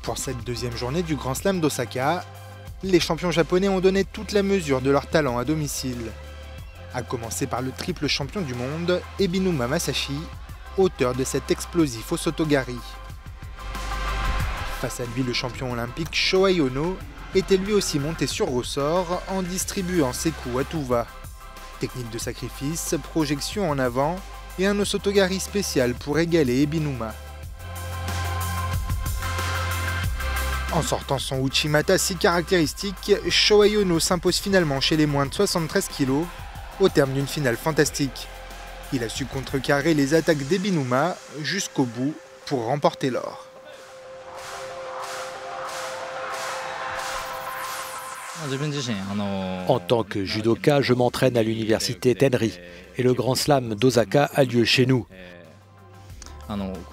Pour cette deuxième journée du Grand Slam d'Osaka, les champions japonais ont donné toute la mesure de leur talent à domicile. À commencer par le triple champion du monde, Ebinuma Masashi, auteur de cet explosif Osotogari. Face à lui, le champion olympique Shohei Ono était lui aussi monté sur ressort en distribuant ses coups à tout va. Technique de sacrifice, projection en avant et un Osotogari spécial pour égaler Ebinuma. En sortant son Uchimata si caractéristique, Shohei Ono s'impose finalement chez les moins de 73 kg au terme d'une finale fantastique. Il a su contrecarrer les attaques d'Ebinuma jusqu'au bout pour remporter l'or. En tant que judoka, je m'entraîne à l'université Tenri et le Grand Slam d'Osaka a lieu chez nous.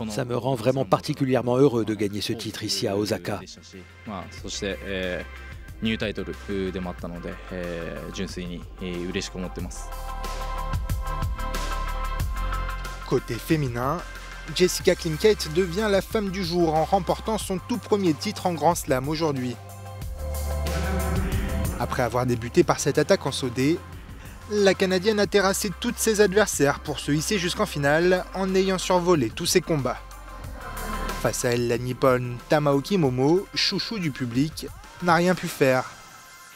Ça me rend vraiment particulièrement heureux de gagner ce titre ici à Osaka. Côté féminin, Jessica Klinkheit devient la femme du jour en remportant son tout premier titre en Grand Slam aujourd'hui. Après avoir débuté par cette attaque en saudé, la Canadienne a terrassé toutes ses adversaires pour se hisser jusqu'en finale en ayant survolé tous ses combats. Face à elle, la Nippone Tamaoki Momo, chouchou du public, n'a rien pu faire.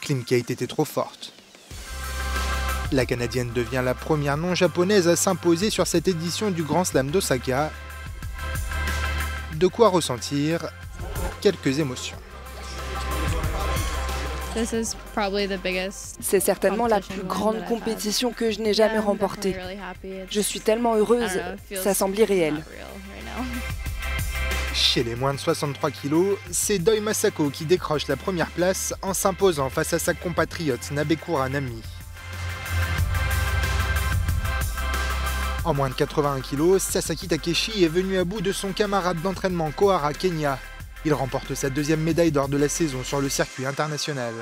Klinkheit était trop forte. La Canadienne devient la première non-japonaise à s'imposer sur cette édition du Grand Slam d'Osaka. De quoi ressentir quelques émotions. C'est certainement la plus grande compétition que je n'ai jamais remportée. Je suis tellement heureuse, ça semble irréel. Chez les moins de 63 kg, c'est Doi Masako qui décroche la première place en s'imposant face à sa compatriote Nabekura Nami. En moins de 81 kg, Sasaki Takeshi est venu à bout de son camarade d'entraînement Kohara Kenya. Il remporte sa deuxième médaille d'or de la saison sur le circuit international.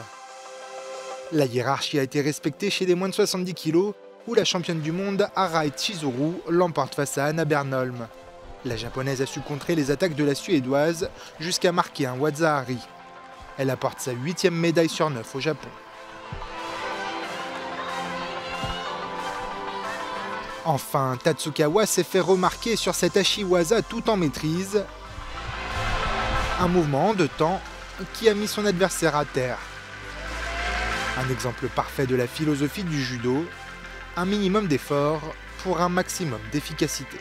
La hiérarchie a été respectée chez les moins de 70 kg, où la championne du monde Arai Chizuru l'emporte face à Anna Bernholm. La japonaise a su contrer les attaques de la suédoise jusqu'à marquer un Waza-Hari. Elle apporte sa 8e médaille sur 9 au Japon. Enfin, Tatsukawa s'est fait remarquer sur cet Ashiwaza tout en maîtrise. Un mouvement en 2 temps qui a mis son adversaire à terre. Un exemple parfait de la philosophie du judo, un minimum d'effort pour un maximum d'efficacité.